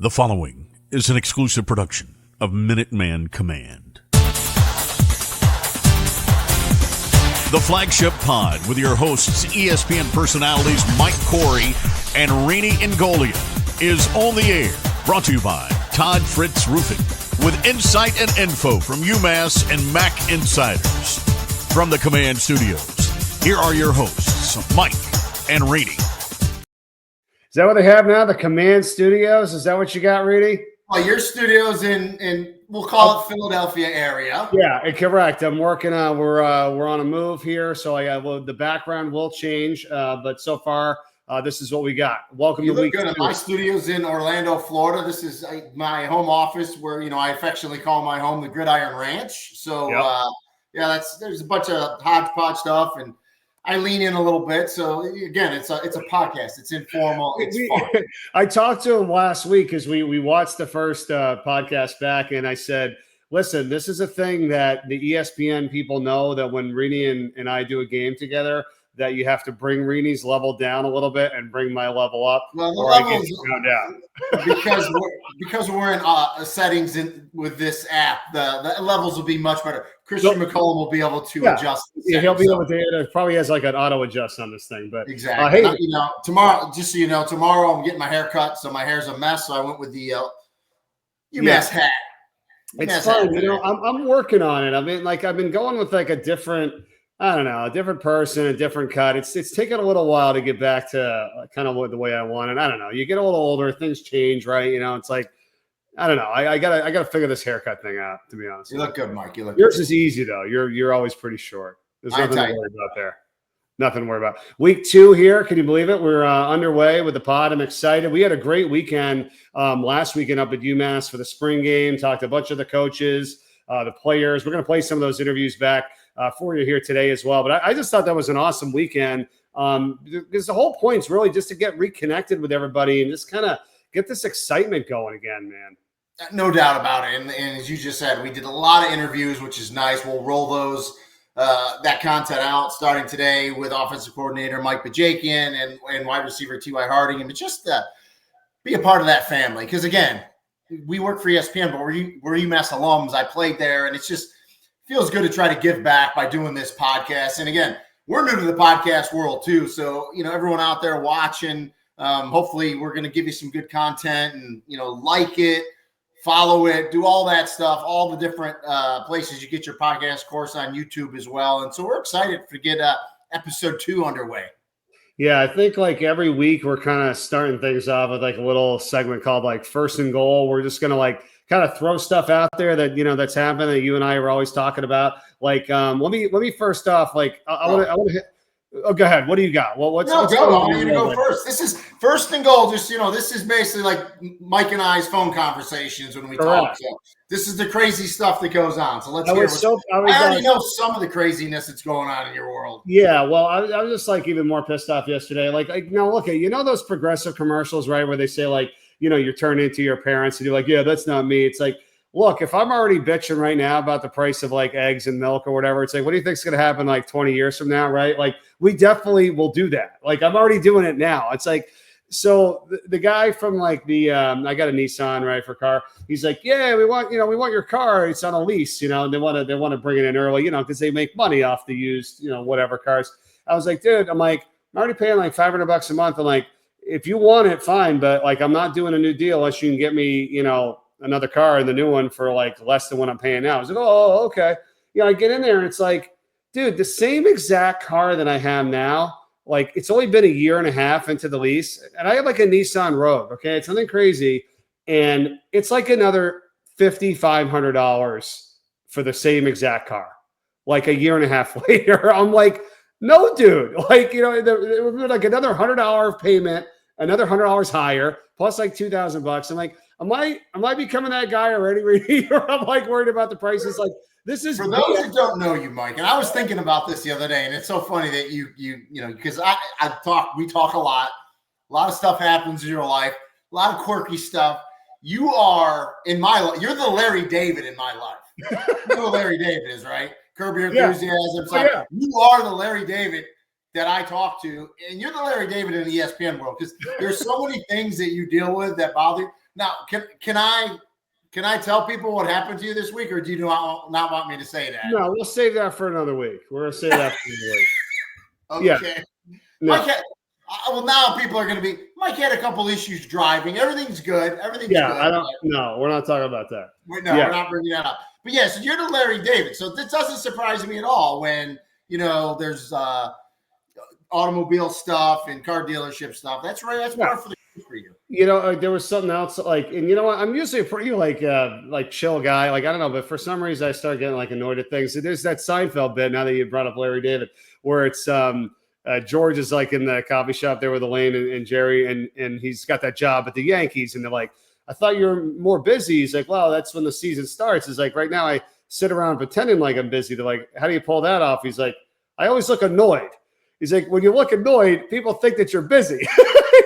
The following is an exclusive production of Minuteman Command. The Flagship Pod with your hosts, ESPN personalities Mike Corey and Rene and is on the air. Brought to you by Todd Fritz Roofing with insight and info from UMass and Mac Insiders. From the Command Studios, here are your hosts, Mike and Rene. Is that what they have now? The Command Studios? Is that what you got, Rene? Well, your studio's in we'll call it Philadelphia area. Yeah, correct. I'm working on we're on a move here, so the background will change. But so far, this is what we got. Welcome to week 2. My studio's in Orlando, Florida. This is my home office, where I affectionately call my home the Gridiron Ranch. So there's a bunch of hodgepodge stuff, and I lean in a little bit. So again, it's a podcast. It's informal. It's fun. I talked to him last week because we watched the first podcast back, and I said, listen, this is a thing that the ESPN people know, that when Rene and I do a game together, that you have to bring Rene's level down a little bit and bring my level up. Well, the or levels, I get you down. because we're in settings with this app, the levels will be much better. Christian McCollum will be able to adjust. Yeah, he'll be able to. It probably has like an auto adjust on this thing, but exactly. Tomorrow, just so you know, tomorrow I'm getting my hair cut, so my hair's a mess. So I went with the UMass hat. It's fun, I'm working on it. I mean, I've been going with like a different person, a different cut. It's taken a little while to get back to kind of the way I want it. I don't know. You get a little older, things change, right? It's like, I don't know. I gotta figure this haircut thing out, to be honest. You look good, Mike. Yours is easy though. You're always pretty short. There's nothing to worry about there. Nothing to worry about. Week 2 here. Can you believe it? We're underway with the pod. I'm excited. We had a great weekend last weekend up at UMass for the spring game. Talked to a bunch of the coaches, the players. We're going to play some of those interviews back for you here today as well. But I just thought that was an awesome weekend because the whole point is really just to get reconnected with everybody and just kind of get this excitement going again, man. No doubt about it. And as you just said, we did a lot of interviews, which is nice. We'll roll that content out starting today with offensive coordinator Mike Bajakian and wide receiver T.Y. Harding, and just be a part of that family. Because again, we work for ESPN, but we're UMass alums. I played there, and it's just feels good to try to give back by doing this podcast. And again, we're new to the podcast world too, so everyone out there watching, hopefully we're going to give you some good content, and like it, follow it, do all that stuff, all the different places you get your podcast, of course, on YouTube as well. And so we're excited to get episode 2 underway. Yeah, I think every week we're kind of starting things off with a little segment called First and Goal. We're just going to kind of throw stuff out there that that's happened that you and I are always talking about. Let me first off, I want to hit. Oh, go ahead. What do you got? Well, I'm going to go first. This is First and Goal. Just this is basically like Mike and I's phone conversations when we talk. So this is the crazy stuff that goes on. So let's hear. I already know some of the craziness that's going on in your world. Yeah, well, I was just even more pissed off yesterday. Now look at those Progressive commercials, right, where they say you're turning into your parents and you're like, yeah, that's not me. It's like, look, if I'm already bitching right now about the price of eggs and milk or whatever, it's like, what do you think is going to happen 20 years from now, right? We definitely will do that. I'm already doing it now. It's like, so the guy from I got a Nissan, right, for car. He's like, yeah, we want your car. It's on a lease, and they want to bring it in early, because they make money off the used, whatever cars. I was like, dude, I'm already paying $500 a month. I'm like, if you want it, fine. But I'm not doing a new deal unless you can get me, another car and the new one for less than what I'm paying now. I was like, oh, okay. I get in there and it's like, dude, the same exact car that I have now, it's only been a year and a half into the lease, and I have a Nissan Rogue. Okay, it's nothing crazy, and it's another $5,500 for the same exact car. A year and a half later, I'm like, no, dude. It would be another $100 payment, another $100 higher, plus $2,000. I'm like, am I becoming that guy already? Or I'm worried about the prices. This is for those who don't know you, Mike. And I was thinking about this the other day, and it's so funny that you because we talk a lot of stuff happens in your life, a lot of quirky stuff. You are in my life. You're the Larry David in my life. You know who Larry David is, right? Curb Your Enthusiasm. Yeah. You are the Larry David that I talk to, and you're the Larry David in the ESPN world because there's so many things that you deal with that bother you. Now, can I tell people what happened to you this week, or do you not want me to say that? No, we'll save that for another week. We're going to save that for another week. Okay. Yeah. No. Well, now people are going to be, Mike had a couple issues driving. Everything's good. Everything's good. No, we're not talking about that. We're not bringing that up. But so you're the Larry David. So this doesn't surprise me at all when, there's automobile stuff and car dealership stuff. That's right. That's part for you. There was something else and you know what? I'm usually a pretty chill guy. I don't know, but for some reason I started getting annoyed at things. So there's that Seinfeld bit, now that you brought up Larry David, where it's George is in the coffee shop there with Elaine and Jerry, and he's got that job at the Yankees, and they're like, I thought you were more busy. He's like, well, that's when the season starts. It's like, right now I sit around pretending like I'm busy. They're like, how do you pull that off? He's like, I always look annoyed. He's like, when you look annoyed, people think that you're busy.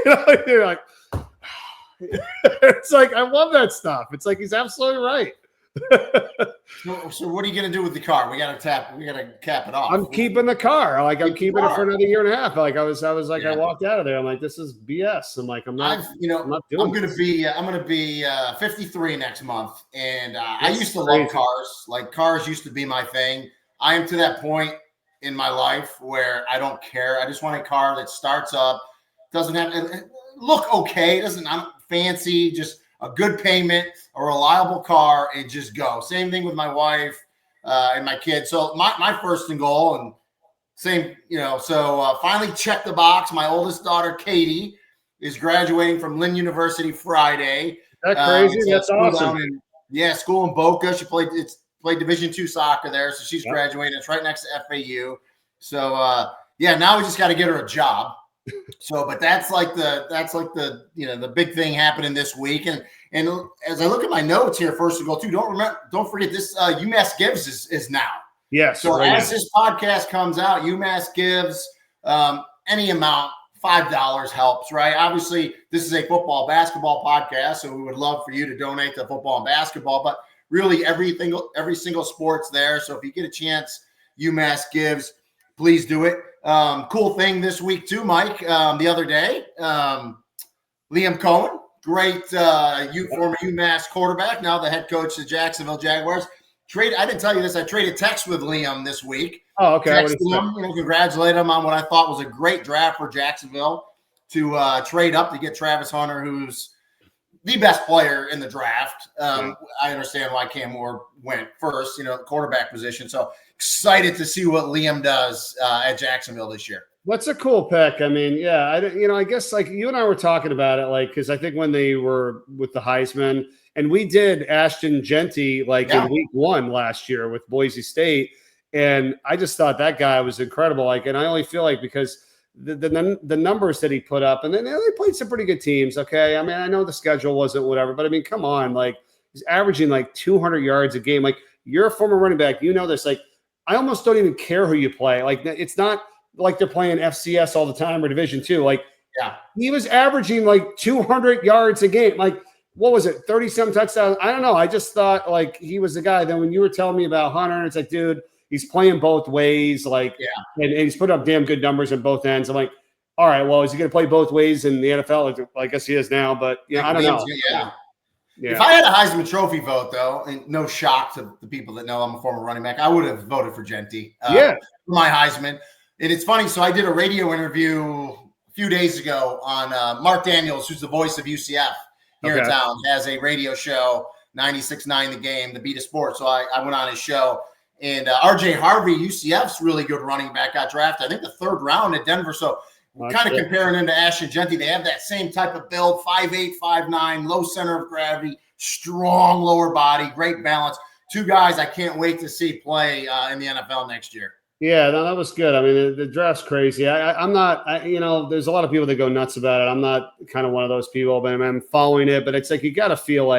You're like, it's like, I love that stuff. It's like, he's absolutely right. So what are you going to do with the car? We got to cap it off. I'm keeping the car. I'm keeping it for another year and a half. I walked out of there. I'm like, this is BS. I'm like, I'm not doing I'm going to be 53 next month. And I used to love cars. Cars used to be my thing. I am to that point in my life where I don't care. I just want a car that starts up, doesn't have look okay, I'm fancy, just a good payment, a reliable car, and just go. Same thing with my wife and my kids. So my first and goal, and same, finally checked the box. My oldest daughter, Katie, is graduating from Lynn University Friday. Is that crazy? That's awesome. School in Boca. She played Division II soccer there, so she's graduating. It's right next to FAU. So now we just got to get her a job. So, but that's the big thing happening this week. And as I look at my notes here, first of all, too, don't forget this UMassGives is now. Yes. So as this podcast comes out, UMassGives, any amount, $5 helps, right? Obviously, this is a football basketball podcast, so we would love for you to donate to football and basketball, but really every single sport's there. So if you get a chance, UMassGives, please do it. Cool thing this week too, Mike. The other day, Liam Cohen, great former UMass quarterback, now the head coach of the Jacksonville Jaguars. I didn't tell you this. I traded text with Liam this week. Oh, okay. Texted him, congratulate him on what I thought was a great draft for Jacksonville to trade up to get Travis Hunter, who's the best player in the draft. I understand why Cam Moore went first, quarterback position. So excited to see what Liam does at Jacksonville this year. That's a cool pick. I mean, I guess you and I were talking about it, because I think when they were with the Heisman, and we did Ashton Genty in week 1 last year with Boise State, and I just thought that guy was incredible. And I only feel because the numbers that he put up, and then they played some pretty good teams. Okay, I mean, I know the schedule wasn't whatever, but I mean, come on, he's averaging 200 yards a game. You're a former running back, this. I almost don't even care who you play. It's not like they're playing FCS all the time or Division II. He was averaging 200 yards a game. What was it, 30-some touchdowns? I don't know. I just thought he was the guy. Then when you were telling me about Hunter, it's dude, he's playing both ways. And he's put up damn good numbers on both ends. I'm like, all right, well, is he going to play both ways in the NFL? I guess he is now, but I don't know. Yeah. If I had a Heisman Trophy vote, though, and no shock to the people that know I'm a former running back, I would have voted for Genty. For my Heisman. And it's funny. So I did a radio interview a few days ago on Mark Daniels, who's the voice of UCF here in town, has a radio show, 96.9 The Game, the Beat of Sports. So I went on his show. And RJ Harvey, UCF's really good running back, got drafted, I think, the 3rd round at Denver. So kind of comparing him to Ashton Genty, they have that same type of build, 5'8", 5'9", low center of gravity, strong lower body, great balance. 2 guys I can't wait to see play in the NFL next year. Yeah, no, that was good. I mean, the draft's crazy. I'm not, there's a lot of people that go nuts about it. I'm not kind of one of those people, but I'm following it. But it's you got to feel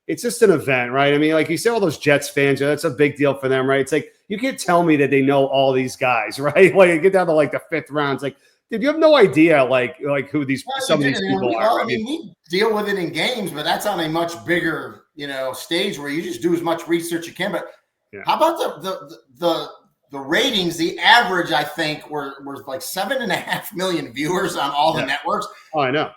it's just an event, right? I mean, you see all those Jets fans, that's a big deal for them, right? It's you can't tell me that they know all these guys, right? You get down to the 5th round. It's dude, you have no idea who some of these people are. I mean, we deal with it in games, but that's on a much bigger, stage where you just do as much research you can. But how about the ratings? The average, I think, were 7.5 million viewers on all the networks. Oh, I know.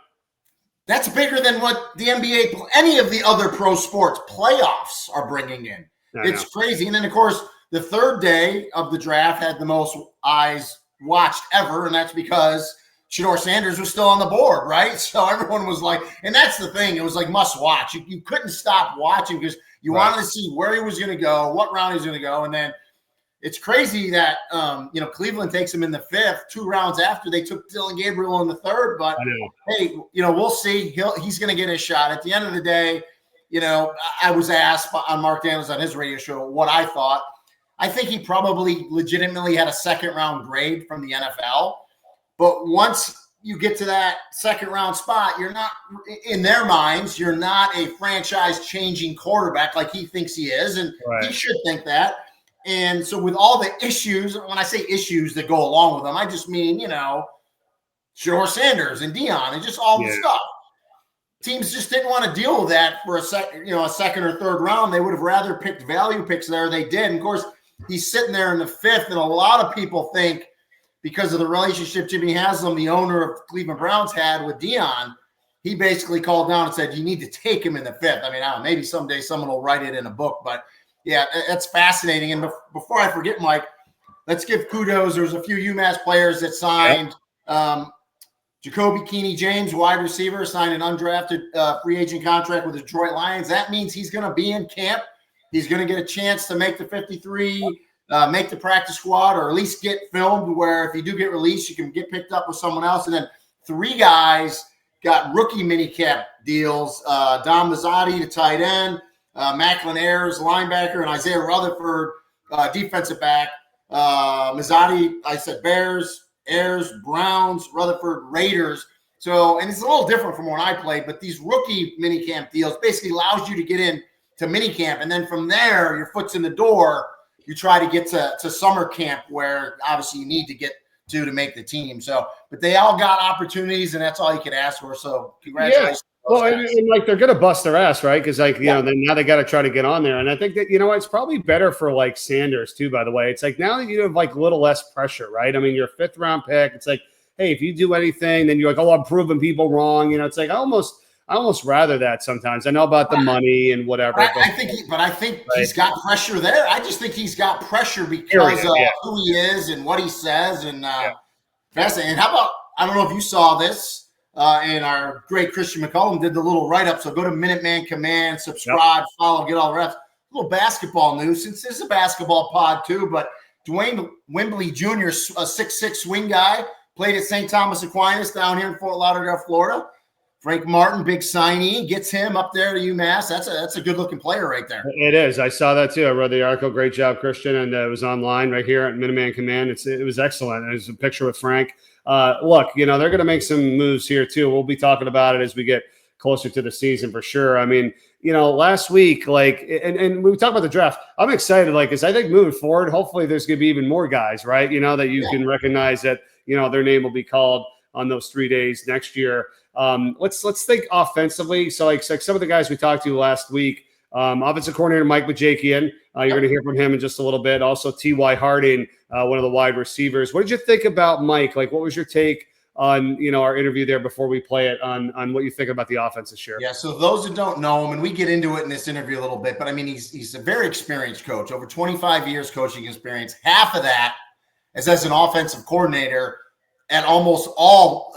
That's bigger than what the NBA, any of the other pro sports playoffs are bringing in. It's crazy. And then, of course, the third day of the draft had the most eyes watched ever, and that's because Shedeur Sanders was still on the board, right? So everyone was like, and that's the thing. It was like must watch. You couldn't stop watching because you wanted to see where he was going to go, what round he was going to go. And then it's crazy that, Cleveland takes him in the 5th, 2 rounds after they took Dylan Gabriel in the 3rd. But, hey, we'll see. He's going to get his shot. At the end of the day, I was asked on Mark Daniels on his radio show what I thought. I think he probably legitimately had a 2nd-round grade from the NFL. But once you get to that 2nd-round spot, you're not – in their minds, you're not a franchise-changing quarterback like he thinks he is, and he should think that. And so with all the issues, when I say issues that go along with them, I just mean, Shedeur Sanders and Dion and just all the stuff. Teams just didn't want to deal with that for a 2nd or 3rd round. They would have rather picked value picks there. They did. And of course, he's sitting there in the 5th, and a lot of people think because of the relationship Jimmy Haslam, the owner of Cleveland Browns, had with Dion, he basically called down and said, you need to take him in the 5th. I mean, I don't know, maybe someday someone will write it in a book, but yeah, that's fascinating. And before I forget, Mike, let's give kudos. There's a few UMass players that signed. Jacoby Keeney-James, wide receiver, signed an undrafted free agent contract with the Detroit Lions. That means he's going to be in camp. He's going to get a chance to make the 53, make the practice squad, or at least get filmed where if you do get released, you can get picked up with someone else. And then 3 guys got rookie minicamp deals. Dom Mazzotti, the tight end, Macklin Ayers, linebacker, and Isaiah Rutherford, defensive back. Mazzotti, I said Bears, Ayers, Browns, Rutherford, Raiders. So, and it's a little different from when I played, but these rookie minicamp deals basically allows you to get in to minicamp, and then from there, your foot's in the door. You try to get to summer camp where obviously you need to get to make the team. So, but they all got opportunities, and that's all you could ask for. So, congratulations. Well, and they're going to bust their ass, right? Because, then now they got to try to get on there. And I think that, it's probably better for, Sanders, too, by the way. It's like now that you have, a little less pressure, right? I mean, you're a 5th-round pick. It's like, hey, if you do anything, then you're like, oh, I'm proving people wrong. It's like I almost rather that sometimes. I know about the money and whatever. I think he's got pressure there. I just think he's got pressure because of who he is and what he says. And fascinating. And how about, I don't know if you saw this, and our great Christian McCollum did the little write-up. So go to Minuteman Command, subscribe, follow, get all the refs. A little basketball news, since this is a basketball pod too, but Dwayne Wembley Jr., a 6'6" swing guy, played at St. Thomas Aquinas down here in Fort Lauderdale, Florida. Frank Martin, big signee, gets him up there to UMass. That's a good-looking player right there. It is. I saw that too. I read the article. Great job, Christian, and it was online right here at Minuteman Command. It was excellent. There's a picture with Frank. Look, they're going to make some moves here too. We'll be talking about it as we get closer to the season for sure. I mean, last week, and we talked about the draft. I'm excited, because I think moving forward, hopefully there's going to be even more guys, right? That you can recognize that, their name will be called on those 3 days next year. Let's think offensively. So like some of the guys we talked to last week, offensive coordinator Mike Bajakian, you're going to hear from him in just a little bit. Also T.Y. Harding, one of the wide receivers. What did you think about Mike? What was your take on, our interview there before we play it on what you think about the offense this year? Yeah. So those who don't know him, and we get into it in this interview a little bit, but I mean, he's a very experienced coach, over 25 years coaching experience. Half of that is as an offensive coordinator at almost all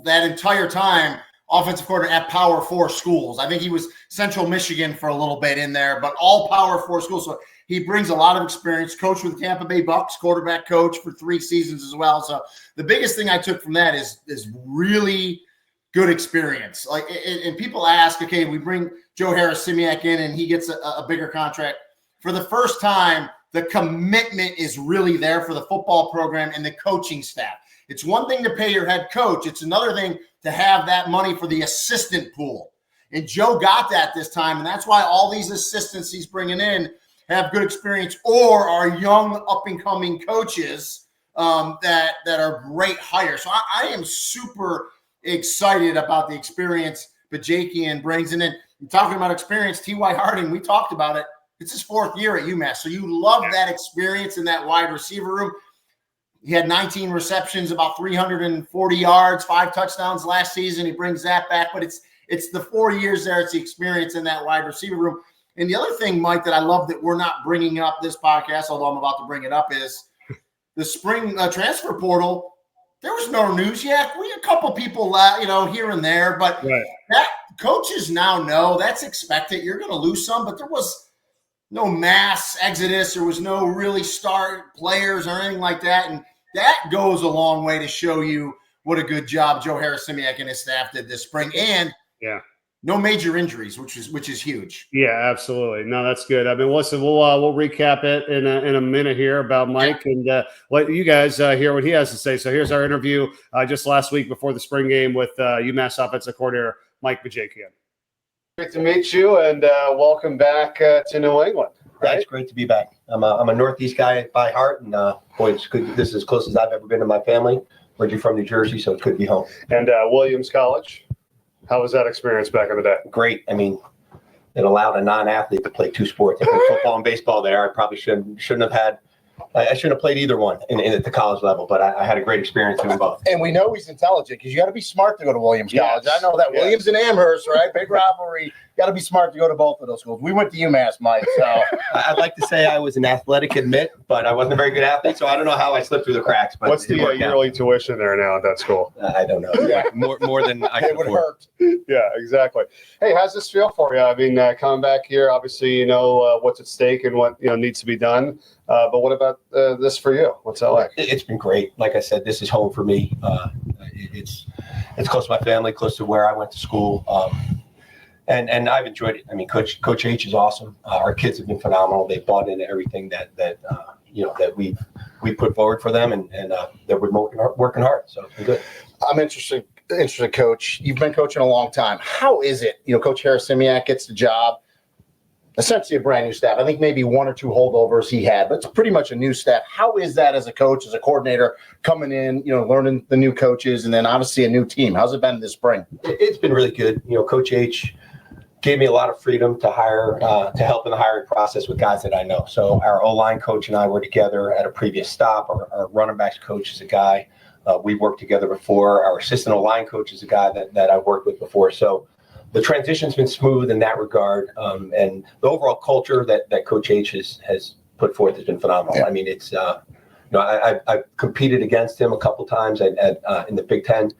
that entire time, offensive coordinator at Power 4 schools. I think he was Central Michigan for a little bit in there, but all Power 4 schools. So he brings a lot of experience, coached with the Tampa Bay Bucks, quarterback coach for 3 seasons as well. So the biggest thing I took from that is really good experience. And people ask, okay, we bring Joe Harris-Simiak in and he gets a bigger contract. For the first time, the commitment is really there for the football program and the coaching staff. It's one thing to pay your head coach. It's another thing to have that money for the assistant pool. And Joe got that this time, and that's why all these assistants he's bringing in have good experience or are young, up-and-coming coaches that are great hires. So I am super excited about the experience Bajakian brings. And then talking about experience, T.Y. Harding, we talked about it. It's his 4th year at UMass. So you love that experience in that wide receiver room. He had 19 receptions, about 340 yards, 5 touchdowns last season. He brings that back, but it's the 4 years there. It's the experience in that wide receiver room. And the other thing, Mike, that I love that we're not bringing up this podcast, although I'm about to bring it up, is the spring transfer portal. There was no news yet. We had a couple people, here and there, but that coaches now know that's expected. You're going to lose some, but there was no mass exodus. There was no really star players or anything like that, and that goes a long way to show you what a good job Joe Harris-Simiak and his staff did this spring, and no major injuries, which is huge. Yeah, absolutely. No, that's good. I mean, listen, we'll recap it in a minute here about Mike and let you guys hear what he has to say. So here's our interview just last week before the spring game with UMass offensive coordinator Mike Bajakian. Great to meet you, and welcome back to New England. Right? Yeah, it's great to be back. I'm a Northeast guy by heart, and boy, it's good. This is as close as I've ever been to my family. Originally from New Jersey, so it's good to be home. And Williams College. How was that experience back in the day? Great. I mean, it allowed a non-athlete to play 2 sports. I played football and baseball there. I probably shouldn't have had. I shouldn't have played either one at the college level, but I had a great experience doing both. And we know he's intelligent because you got to be smart to go to Williams College. I know that. Williams and Amherst, right? Big rivalry. Got to be smart to go to both of those schools. We went to UMass, Mike. So I'd like to say I was an athletic admit, but I wasn't a very good athlete, so I don't know how I slipped through the cracks. But what's the yearly tuition there now at that school? I don't know. Yeah, more than I could afford. Yeah, exactly. Hey, how's this feel for you? I mean, coming back here, obviously, you know what's at stake and what needs to be done. But what about this for you? What's that like? It's been great. Like I said, this is home for me. It's close to my family, close to where I went to school. And I've enjoyed it. I mean, Coach H is awesome. Our kids have been phenomenal. They bought into everything that we put forward for them, and they're working hard. So it's been good. I'm interested, Coach. You've been coaching a long time. How is it? Coach Harris-Simiak gets the job. Essentially a brand new staff. I think maybe 1 or 2 holdovers he had, but it's pretty much a new staff. How is that as a coach, as a coordinator, coming in, learning the new coaches, and then obviously a new team? How's it been this spring? It's been really good. Coach H gave me a lot of freedom to hire, to help in the hiring process with guys that I know. So our O-line coach and I were together at a previous stop. Our running backs coach is a guy we've worked together before. Our assistant O-line coach is a guy that I've worked with before. So the transition's been smooth in that regard, and the overall culture that Coach H has put forth has been phenomenal. Yeah. I mean, it's I've competed against him a couple times in the Big Ten,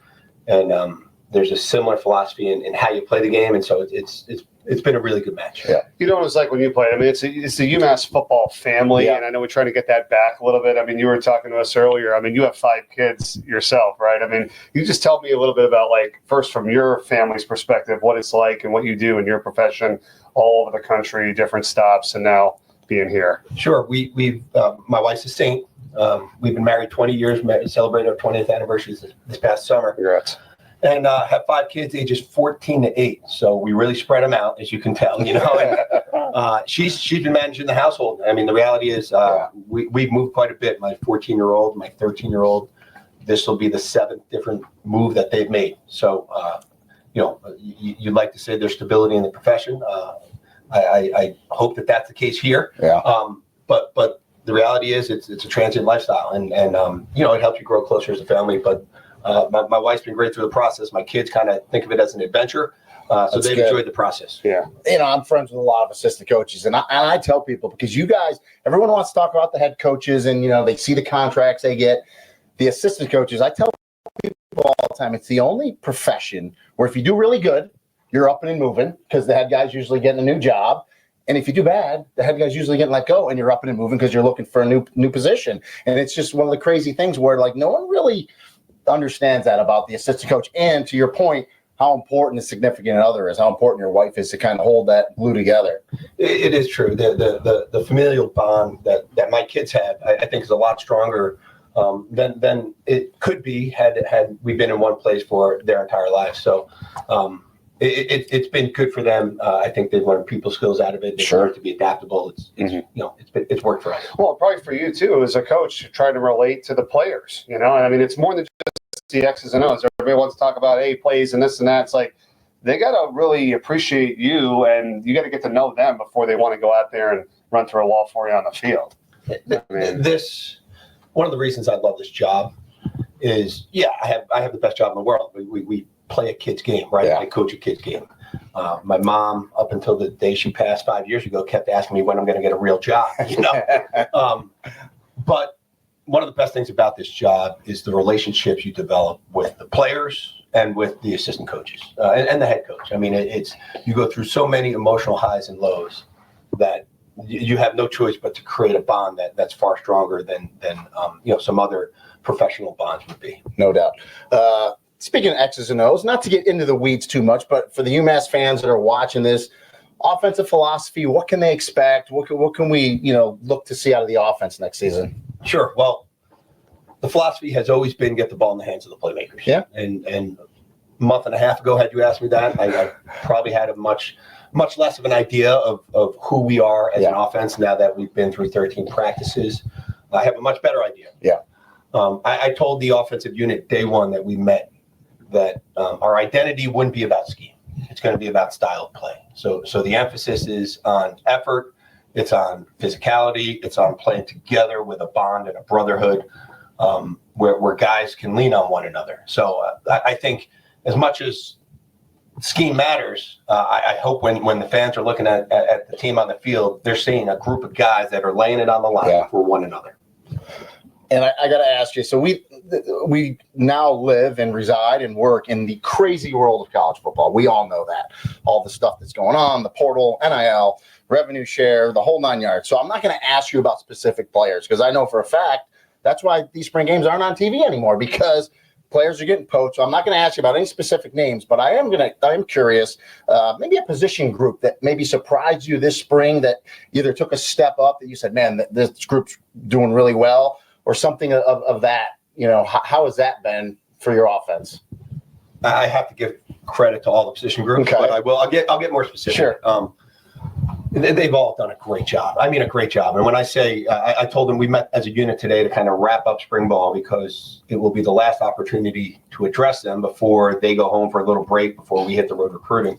and there's a similar philosophy in how you play the game, and so it's been a really good match. Yeah, what it's like when you played. I mean, it's the UMass football family, and I know we're trying to get that back a little bit. I mean, you were talking to us earlier. I mean, you have 5 kids yourself, right? I mean, you just tell me a little bit about, like, first from your family's perspective, what it's like and what you do in your profession all over the country, different stops, and now being here. Sure. We've my wife's a Saint. We've been married 20 years. Celebrated our 20th anniversary this past summer. Congrats. And have 5 kids, ages 14 to 8. So we really spread them out, as you can tell. And, she's been managing the household. I mean, the reality is we've moved quite a bit. My 14-year-old, my 13-year-old. This will be the 7th different move that they've made. So, you'd like to say there's stability in the profession. I hope that that's the case here. Yeah. But the reality is it's a transient lifestyle, and it helps you grow closer as a family. But my wife's been great through the process. My kids kind of think of it as an adventure, so they've enjoyed the process. Yeah, I'm friends with a lot of assistant coaches, and I tell people, because you guys, everyone wants to talk about the head coaches, and they see the contracts they get. The assistant coaches, I tell people all the time, it's the only profession where if you do really good, you're up and moving, because the head guy's usually getting a new job. And if you do bad, the head guy's usually getting let go, and you're up and moving because you're looking for a new position. And it's just one of the crazy things where, like, no one really understands that about the assistant coach. And to your point, how important a significant other is, how important your wife is to kind of hold that glue together. It is true. The familial bond that my kids have, I think, is a lot stronger than it could be had we been in one place for their entire lives. So it's been good for them. I think they've learned people skills out of it. They've learned to be adaptable. It's worked for us. Well, probably for you too, as a coach, trying to relate to the players. And I mean, it's more than just the X's and O's. Everybody wants to talk about plays and this and that. It's like they got to really appreciate you, and you got to get to know them before they want to go out there and run through a wall for you on the field. one of the reasons I love this job is, I have the best job in the world. We play a kid's game, right? I coach a kid's game. My mom, up until the day she passed 5 years ago, kept asking me when I'm going to get a real job, But one of the best things about this job is the relationships you develop with the players and with the assistant coaches and the head coach. I mean, it's you go through so many emotional highs and lows that you have no choice but to create a bond that's far stronger than some other professional bonds would be. No doubt. Speaking of X's and O's, not to get into the weeds too much, but for the UMass fans that are watching this, offensive philosophy, what can they expect? What can we, look to see out of the offense next season? Sure. Well, the philosophy has always been get the ball in the hands of the playmakers. Yeah. And a month and a half ago, had you asked me that, I probably had a much less of an idea of who we are as an offense now that we've been through 13 practices. I have a much better idea. Yeah. I told the offensive unit day one that we met that our identity wouldn't be about scheme. It's going to be about style of play. So the emphasis is on effort. It's on physicality. It's on playing together with a bond and a brotherhood where guys can lean on one another. So I think as much as scheme matters, I hope when the fans are looking at the team on the field, they're seeing a group of guys that are laying it on the line for one another. And I got to ask you, so we now live and reside and work in the crazy world of college football. We all know that. All the stuff that's going on, the portal, NIL, revenue share, the whole 9 yards. So I'm not going to ask you about specific players because I know for a fact that's why these spring games aren't on TV anymore because players are getting poached. So I'm not going to ask you about any specific names, but I'm curious, maybe a position group that maybe surprised you this spring that either took a step up that you said, man, this group's doing really well, or something of that. How has that been for your offense? I have to give credit to all the position groups, but I will. I'll get more specific. Sure. They've all done a great job. I mean, a great job. And when I say, I told them we met as a unit today to kind of wrap up spring ball because it will be the last opportunity to address them before they go home for a little break before we hit the road recruiting.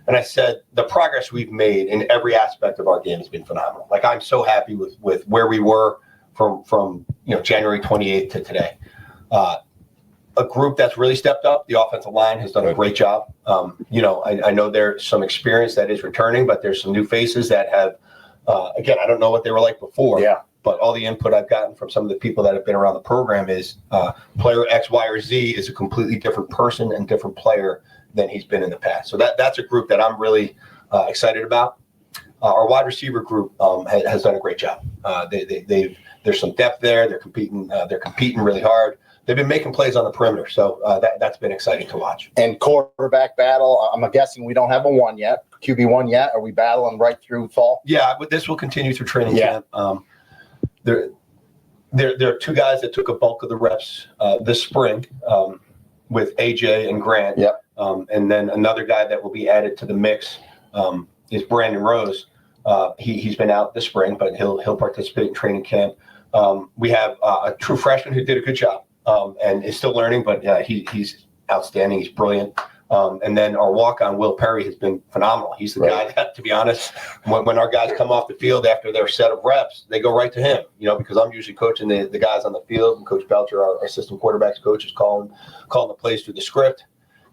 And I said, the progress we've made in every aspect of our game has been phenomenal. Like, I'm so happy with where we were from January 28th to today. A group that's really stepped up. The offensive line has done a great job. I know there's some experience that is returning, but there's some new faces that have, again, I don't know what they were like before. Yeah. But all the input I've gotten from some of the people that have been around the program is player X, Y, or Z is a completely different person and different player than he's been in the past. So that's a group that I'm really excited about. Our wide receiver group has done a great job. There's some depth there. They're competing really hard. They've been making plays on the perimeter, so that's been exciting to watch. And quarterback battle, I'm guessing we don't have a one yet, QB1 yet. Are we battling right through fall? Yeah, but this will continue through training camp. There are two guys that took a bulk of the reps this spring with AJ and Grant. Yep. And then another guy that will be added to the mix is Brandon Rose. He's been out this spring, but he'll participate in training camp. We have a true freshman who did a good job and is still learning, but he's outstanding. He's brilliant. And then our walk-on, Will Perry, has been phenomenal. He's the guy that, to be honest, when our guys come off the field after their set of reps, they go right to him, because I'm usually coaching the guys on the field, and Coach Belcher, our assistant quarterbacks coach, is calling the plays through the script.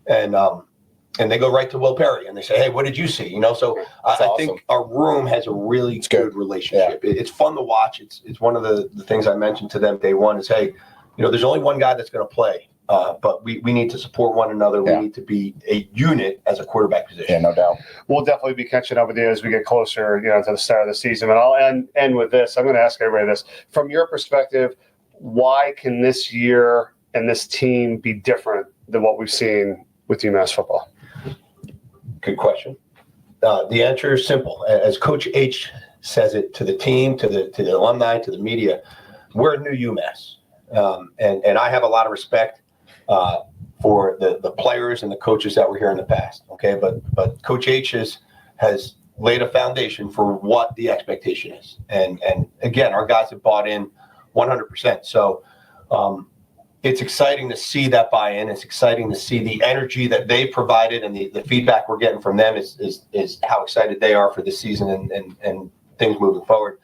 And they go right to Will Perry, and they say, hey, what did you see? So I think our room has a really good relationship. Yeah. It's fun to watch. It's one of the things I mentioned to them day one is, hey, there's only one guy that's going to play. But we need to support one another. We need to be a unit as a quarterback position. Yeah, no doubt. We'll definitely be catching up with you as we get closer, to the start of the season. And I'll end with this. I'm going to ask everybody this. From your perspective, why can this year and this team be different than what we've seen with UMass football? Good question. The answer is simple. As Coach H says it to the team, to the alumni, to the media, we're a new UMass. And I have a lot of respect for the players and the coaches that were here in the past. Okay. But Coach H has laid a foundation for what the expectation is. And again, our guys have bought in 100%. So, it's exciting to see that buy-in. It's exciting to see the energy that they provided, and the feedback we're getting from them is how excited they are for this season and things moving forward.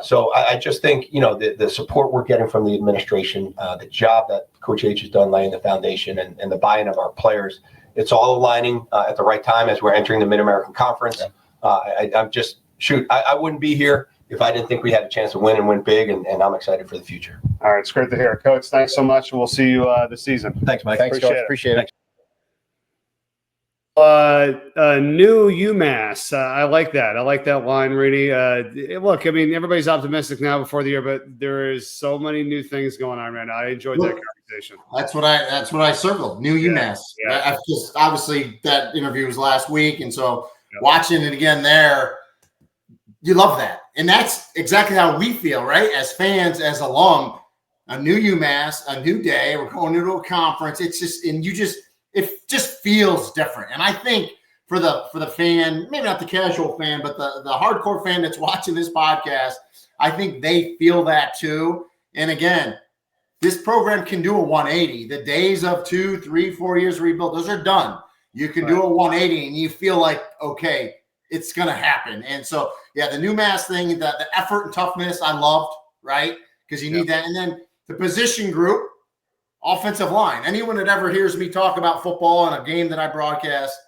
So I just think, the support we're getting from the administration, the job that Coach H has done laying the foundation and the buy-in of our players, it's all aligning at the right time as we're entering the Mid-American Conference. I wouldn't be here if I didn't think we had a chance to win and win big, and I'm excited for the future. All right, it's great to hear. Coach, thanks so much, and we'll see you this season. Thanks, Mike. Thanks, Coach. Appreciate it. New UMass. I like that. I like that line, Rene. Look, I mean, everybody's optimistic now before the year, but there is so many new things going on right now. I enjoyed that conversation. That's what I circled. New UMass. Yeah. Just obviously that interview was last week, and so watching it again there, you love that, and that's exactly how we feel, right? As fans, as alum, a new UMass, a new day. We're going into a conference. It's just, and it just feels different. And I think for the fan, maybe not the casual fan, but the hardcore fan that's watching this podcast, I think they feel that too. And again, this program can do a 180. The days of 2, 3, 4 years rebuild, those are done. You can do a 180 and you feel like, okay, it's going to happen. And so, the new UMass thing, the effort and toughness I loved, right? Because you need that. And then the position group, offensive line. Anyone that ever hears me talk about football in a game that I broadcast,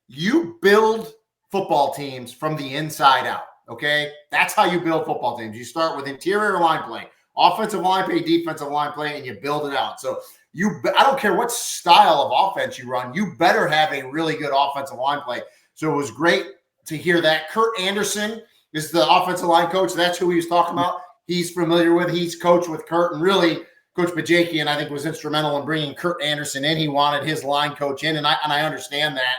you build football teams from the inside out, okay? That's how you build football teams. You start with interior line play, offensive line play, defensive line play, and you build it out. So I don't care what style of offense you run, you better have a really good offensive line play. So it was great to hear that. Kurt Anderson is the offensive line coach. That's who he was talking about. He's familiar with. He's coached with Kurt, and really Coach Bajakian, I think, was instrumental in bringing Kurt Anderson in. He wanted his line coach in, and I understand that.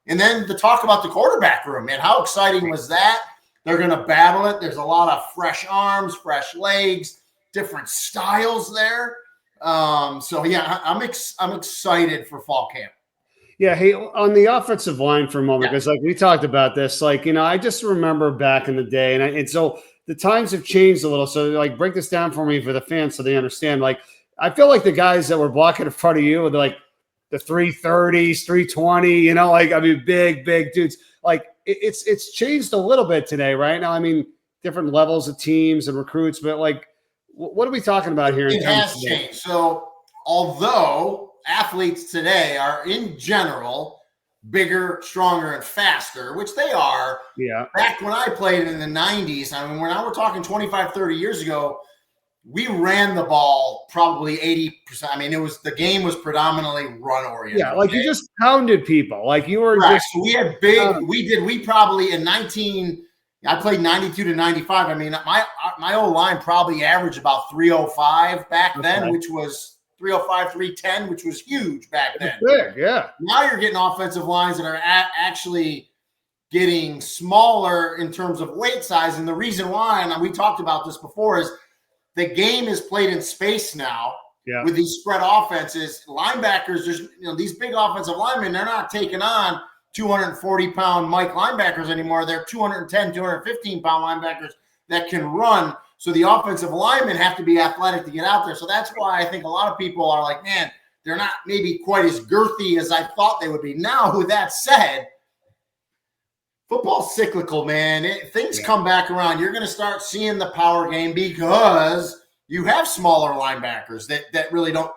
And then to talk about the quarterback room, man, how exciting was that? They're going to battle it. There's a lot of fresh arms, fresh legs, different styles there. I'm excited for fall camp. Yeah, hey, on the offensive line for a moment, because we talked about this, I just remember back in the day, and so the times have changed a little. So break this down for me for the fans so they understand. I feel like the guys that were blocking in front of you were the 330s, 320, big dudes. It's changed a little bit today, right? Now, different levels of teams and recruits, but what are we talking about here? It has changed. So although athletes today are in general bigger, stronger, and faster, which they are. Yeah. Back when I played in the 90s, when we're talking 25, 30 years ago, we ran the ball probably 80%. The game was predominantly run oriented. Yeah, you just pounded people. You were right. So we had big. We probably in 19. I played 92 to 95. My old line probably averaged about 305 back then, which was 305, 310, which was huge back then. Big, yeah. Now you're getting offensive lines that are actually getting smaller in terms of weight size. And the reason why, and we talked about this before, is the game is played in space now with these spread offenses. Linebackers, there's these big offensive linemen, they're not taking on 240-pound Mike linebackers anymore. They're 210, 215-pound linebackers that can run. So the offensive linemen have to be athletic to get out there. So that's why I think a lot of people are like, man, they're not maybe quite as girthy as I thought they would be. Now, with that said, football's cyclical, man. Things come back around. You're going to start seeing the power game because you have smaller linebackers that really don't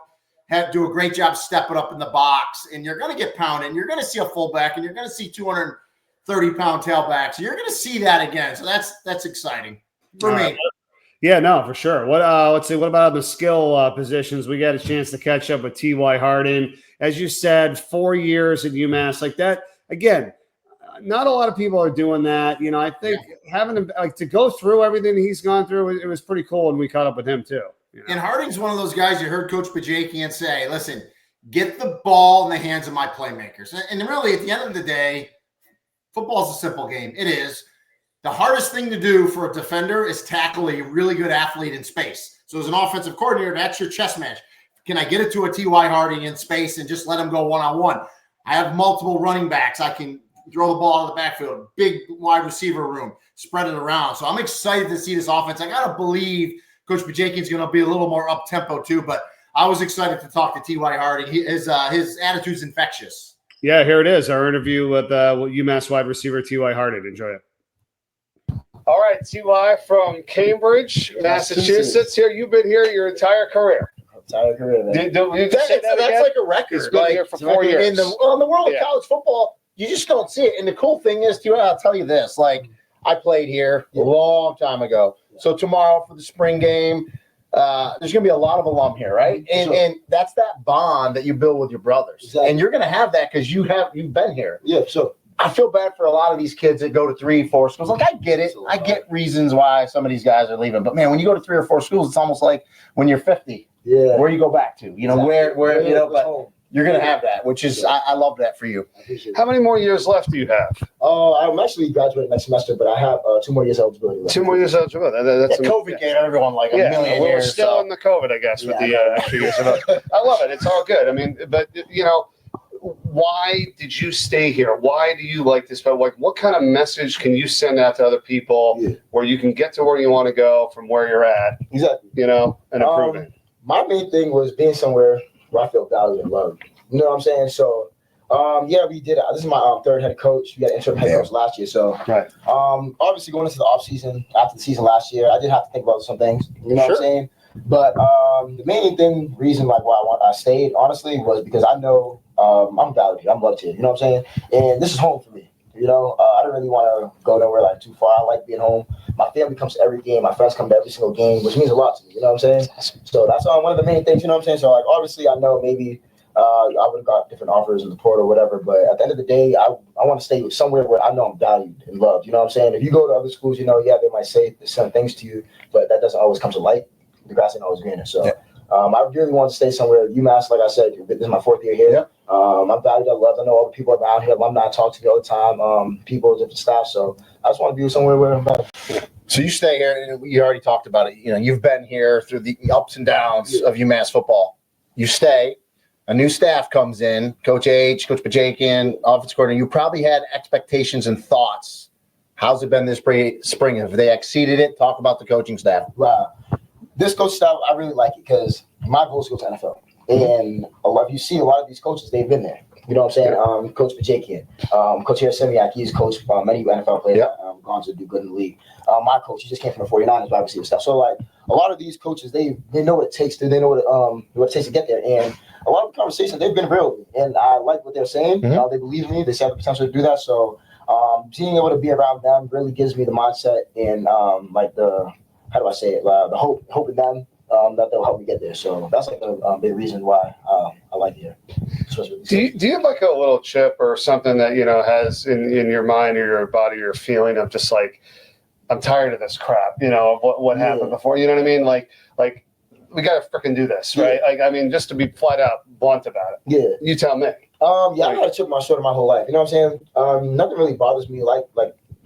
do a great job stepping up in the box, and you're going to get pounded, and you're going to see a fullback, and you're going to see 230-pound tailbacks. You're going to see that again. So that's exciting for me. Yeah, no, for sure. Let's see. What about the skill positions? We got a chance to catch up with T.Y. Harden. As you said, 4 years at UMass, like that. Again, not a lot of people are doing that. I think having him to go through everything he's gone through, it was pretty cool, and we caught up with him too. And Harding's one of those guys you heard Coach Bajakian say, listen, get the ball in the hands of my playmakers. And really, at the end of the day, football's a simple game. It is. The hardest thing to do for a defender is tackle a really good athlete in space. So as an offensive coordinator, that's your chess match. Can I get it to a T.Y. Harding in space and just let him go one-on-one? I have multiple running backs. I can throw the ball out of the backfield, big wide receiver room, spread it around. So I'm excited to see this offense. I got to believe Coach Bajakian's going to be a little more up-tempo too, but I was excited to talk to T.Y. Harding. His attitude's infectious. Yeah, here it is, our interview with UMass wide receiver T.Y. Harding. Enjoy it. All right, T.Y. from Cambridge, Massachusetts. Here, you've been here your entire career. Entire career, man. That's like a record. He's been here for 4 years. In the world of college football, you just don't see it. And the cool thing is, too, I'll tell you this: like, I played here a long time ago. So tomorrow for the spring game, there's going to be a lot of alum here, right? And that's that bond that you build with your brothers. Exactly. And you're going to have that because you've been here. Yeah. So I feel bad for a lot of these kids that go to 3, 4 schools. Like, I get it. I get reasons why some of these guys are leaving. But man, when you go to 3 or 4 schools, it's almost like when you're 50. Yeah. Where you go back to, you know, where you know, but you're going to have that, which is, I love that for you. How many more years left do you have? I'm actually graduating next semester, but I have 2 more years eligibility left. 2 more years eligibility. That's COVID gave everyone like a million we're years. We're still in the COVID, I guess, with the extra years. I love it. It's all good. I mean, but, you know, why did you stay here? Why do you like this? But like, what kind of message can you send out to other people where you can get to where you want to go from where you're at? Exactly. You know, and improving. My main thing was being somewhere where I feel valued and loved. You know what I'm saying? So, we did. This is my third head coach. We got interim head coach last year. So, obviously going into the off season after the season last year, I did have to think about some things. You know what I'm saying? But the main reason like why I stayed, honestly, was because I know I'm valued. I'm loved here. You know what I'm saying? And this is home for me. You know, I don't really want to go nowhere like too far. I like being home. My family comes to every game. My friends come to every single game, which means a lot to me. You know what I'm saying? So that's one of the main things. You know what I'm saying? So like, obviously, I know maybe I would have got different offers in the portal or whatever. But at the end of the day, I want to stay somewhere where I know I'm valued and loved. You know what I'm saying? If you go to other schools, you know, they might say certain things to you, but that doesn't always come to light. The grass ain't always greener. So I really want to stay somewhere. UMass, like I said, this is my 4th year here. I'm valued. I love. I know all the people around here. Alumni talk to me all the time. People, different staff. So I just want to be somewhere where I'm valued. So you stay here, and you already talked about it. You know, you've been here through the ups and downs of UMass football. You stay. A new staff comes in. Coach H, Coach Bajakian, offensive coordinator. You probably had expectations and thoughts. How's it been this spring? Have they exceeded it? Talk about the coaching staff. Wow. This coach staff, I really like it because my goal is to go to NFL. And you see a lot of these coaches, they've been there. You know what I'm saying? Coach Bajakian, Coach Semiak, he's coached many NFL players. Gone to do good in the league. My coach, he just came from the 49ers, wide receiver stuff. So like a lot of these coaches, they know what it takes to what it takes to get there. And a lot of the conversations, they've been real with me. And I like what they're saying. They believe in me. They see the potential to do that. So being able to be around them really gives me the mindset and the hope in them that they'll help me get there. So that's like a big reason why I like it here. Do you have like a little chip or something that, you know, has in your mind or your body or feeling of just like, I'm tired of this crap, you know, what happened before, you know what I mean? Like we got to freaking do this, right? Like, I mean, just to be flat out blunt about it. Yeah. You tell me. I got a chip on my shoulder my whole life. You know what I'm saying? Nothing really bothers me like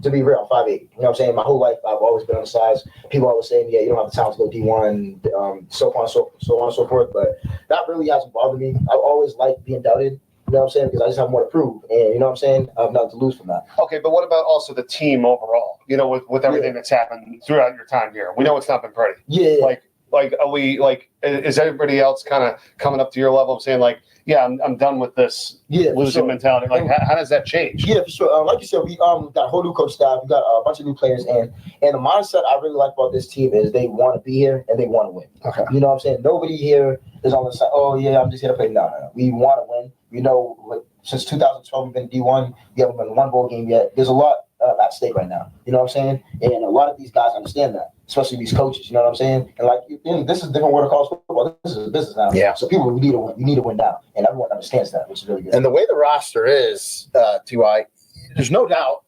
to be real, I'm 5'8". You know what I'm saying? My whole life, I've always been on the size. People always saying, you don't have the talent to go D1, so on and so forth. But that really hasn't bothered me. I've always liked being doubted. You know what I'm saying? Because I just have more to prove. And you know what I'm saying? I have nothing to lose from that. Okay, but what about also the team overall? You know, with everything that's happened throughout your time here. We know it's not been pretty. Yeah. Like, are we, like, is everybody else kind of coming up to your level of saying, like, I'm done with this losing mentality? Like, how does that change? Yeah, for sure. Like you said, we got a whole new coach staff. We got a bunch of new players. And the mindset I really like about this team is they want to be here and they want to win. Okay. You know what I'm saying? Nobody here is on the side, I'm just here to play. No. We want to win. We know, since 2012, we've been D1. We haven't been in one bowl game yet. There's a lot at stake right now. You know what I'm saying? And a lot of these guys understand that, especially these coaches. You know what I'm saying? And like, this is a different world of college football. This is a business now. Yeah. So people, we need to win. You need to win now, and everyone understands that, which is really good. And the way the roster is, Ty, there's no doubt.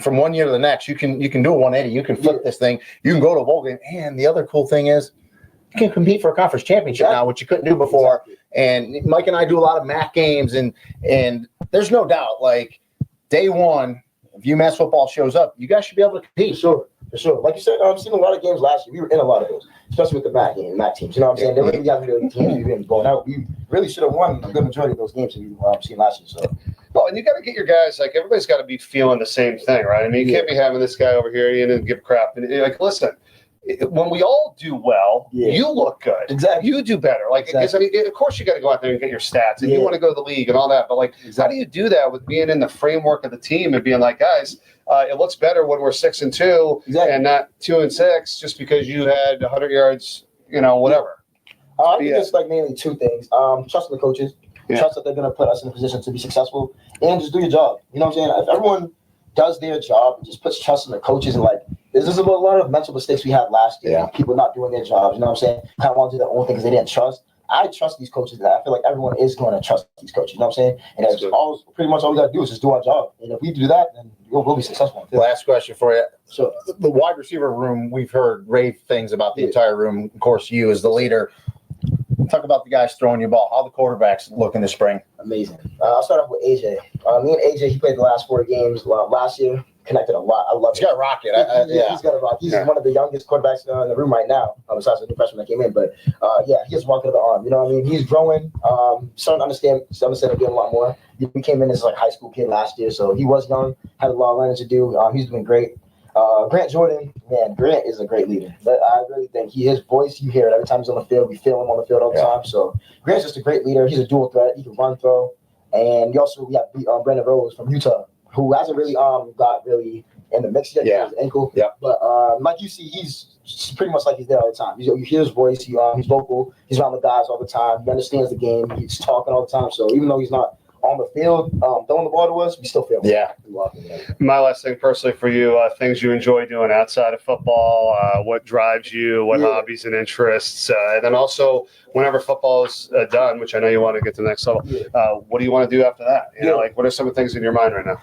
From one year to the next, you can do a 180. You can flip this thing. You can go to a bowl game. And the other cool thing is, you can compete for a conference championship now, which you couldn't do before. Exactly. And Mike and I do a lot of MAC games, and there's no doubt, like, day one, if UMass football shows up, you guys should be able to compete. For sure. Like you said, I've seen a lot of games last year. We were in a lot of those, especially with the MAC teams. You know what I'm saying? They were the teams we've been going out. We really should have won a good majority of those games that we've seen last year. So. Well, and you got to get your guys, like, everybody's got to be feeling the same thing, right? I mean, you can't be having this guy over here and give a crap. And, like, listen, when we all do well, you look good. Exactly. You do better. Like, exactly. I mean, of course, you got to go out there and get your stats, and you want to go to the league and all that. But like, how do you do that with being in the framework of the team and being like, guys, it looks better when we're 6-2 and not 2-6, just because you had 100 yards, whatever. I think it's like mainly two things: trusting the coaches, trust that they're going to put us in a position to be successful, and just do your job. You know what I'm saying? If everyone does their job and just puts trust in the coaches, and like, there's a lot of mental mistakes we had last year. Yeah. People not doing their jobs. You know what I'm saying? Kind of want to do their own thing because they didn't trust. I trust these coaches. That I feel like everyone is going to trust these coaches. You know what I'm saying? And that's pretty much all we got to do is just do our job. And if we do that, then we'll be successful. Last question for you. So the wide receiver room, we've heard rave things about the entire room. Of course, you as the leader. Talk about the guys throwing you ball. How the quarterbacks look in the spring? Amazing. I'll start off with AJ. Me and AJ, he played the last 4 games last year. Connected a lot. I love him. He's got a rocket. He's got a rocket. He's one of the youngest quarterbacks in the room right now, besides the new freshman that came in. But he has a rocket of the arm. You know what I mean? He's growing. Starting to understand the game a lot more. He came in as like a high school kid last year, so he was young, had a lot of learning to do. He's doing great. Grant Jordan, man, Grant is a great leader. But I really think his voice, you hear it every time he's on the field. We feel him on the field all the time. So Grant's just a great leader. He's a dual threat. He can run, throw. And we have Brandon Rose from Utah, who hasn't really got really in the mix yet. His ankle. Yeah. But like you see, he's pretty much like he's there all the time. You hear his voice. He's vocal. He's around the guys all the time. He understands the game. He's talking all the time. So even though he's not on the field, throwing the ball to us, we still feel My last thing personally for you, things you enjoy doing outside of football, what drives you, what hobbies and interests, and then also whenever football is done, which I know you want to get to the next level, what do you want to do after that? Like what are some of the things in your mind right now?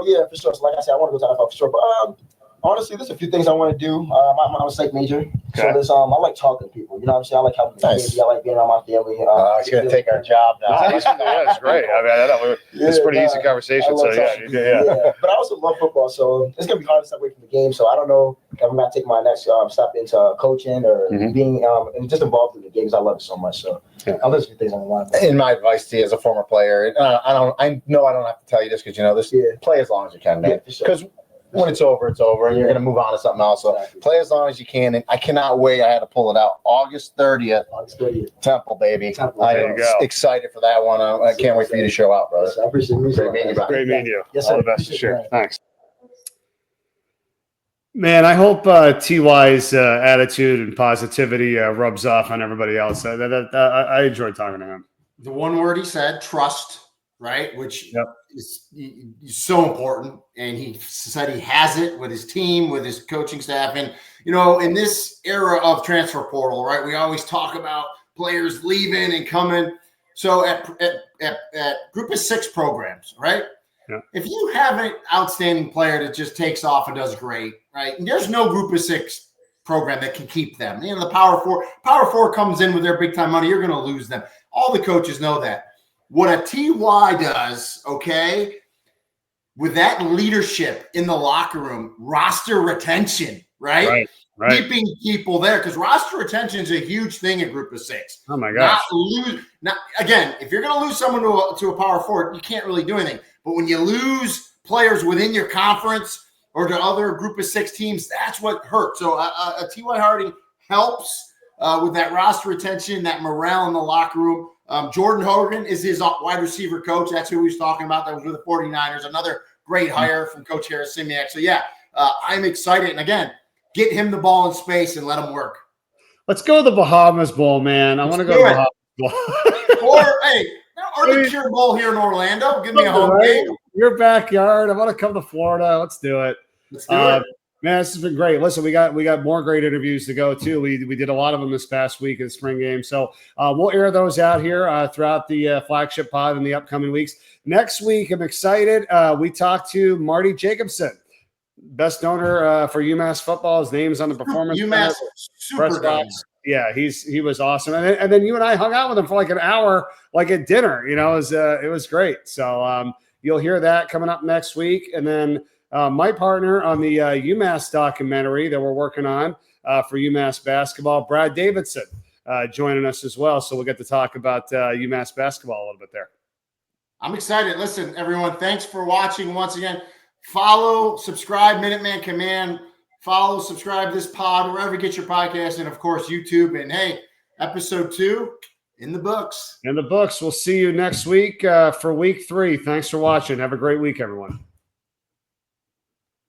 Yeah, for sure. So like I said, I want to go to the NFL for sure, but honestly, there's a few things I want to do. I'm a psych major, so there's I like talking to people. You know what I'm saying? I like helping the community. I like being around my family. He's going to take our job now. That's great. I mean, I know it's pretty easy conversation. So But I also love football, so it's going to be hard to step away from the game. So I don't know if I'm going to take my next step into coaching or being and just involved in the games. I love it so much. So there's a few things I want to do. And my advice to you as a former player, I know I don't have to tell you this because you know this. Play as long as you can, man. Because when it's over, and you're going to move on to something else. So play as long as you can. And I cannot wait. I had to pull it out. August 30th. Temple, baby. I am excited for that one. I can't wait for you to show out, brother. I appreciate you. Great meeting you. Yes, all the best this year. Thanks. Man, I hope TY's attitude and positivity rubs off on everybody else. I enjoyed talking to him. The one word he said, trust, right? Which is so important. And he said he has it with his team, with his coaching staff. And, in this era of transfer portal, right, we always talk about players leaving and coming. So at Group of 6 programs, right, if you have an outstanding player that just takes off and does great, right, and there's no Group of 6 program that can keep them. The Power Four comes in with their big-time money, you're going to lose them. All the coaches know that. What a TY does, with that leadership in the locker room, roster retention, right? Keeping people there, because roster retention is a huge thing in Group of 6. Oh my gosh! Again, if you're going to lose someone to a Power Four, you can't really do anything. But when you lose players within your conference or to other Group of 6 teams, that's what hurts. So a T.Y. Harding helps with that roster retention, that morale in the locker room. Jordan Hogan is his wide receiver coach. That's who he was talking about. That was with the 49ers. Another great hire from Coach Harris Simiak. So, I'm excited. And, again, get him the ball in space and let him work. Let's go to the Bahamas Bowl, man. I want to go to the Bahamas Bowl. or the Cure Bowl here in Orlando. Give me a home game. Your backyard. I want to come to Florida. Let's do it. Let's do it. Man, this has been great. Listen, we got more great interviews to go too. We did a lot of them this past week in the spring game, so we'll air those out here throughout the Flagship Pod in the upcoming weeks. Next week, I'm excited. We talked to Marty Jacobson, best donor for UMass football. His name's on the performance. UMass super guys. Yeah, he was awesome, and then you and I hung out with him for like an hour, like at dinner. It was great. So you'll hear that coming up next week, and then. My partner on the UMass documentary that we're working on for UMass Basketball, Brad Davidson, joining us as well. So we'll get to talk about UMass Basketball a little bit there. I'm excited. Listen, everyone, thanks for watching once again. Follow, subscribe, Minuteman Command. Follow, subscribe to this pod, wherever you get your podcast, and, of course, YouTube. And, hey, episode 2 in the books. In the books. We'll see you next week for week 3. Thanks for watching. Have a great week, everyone.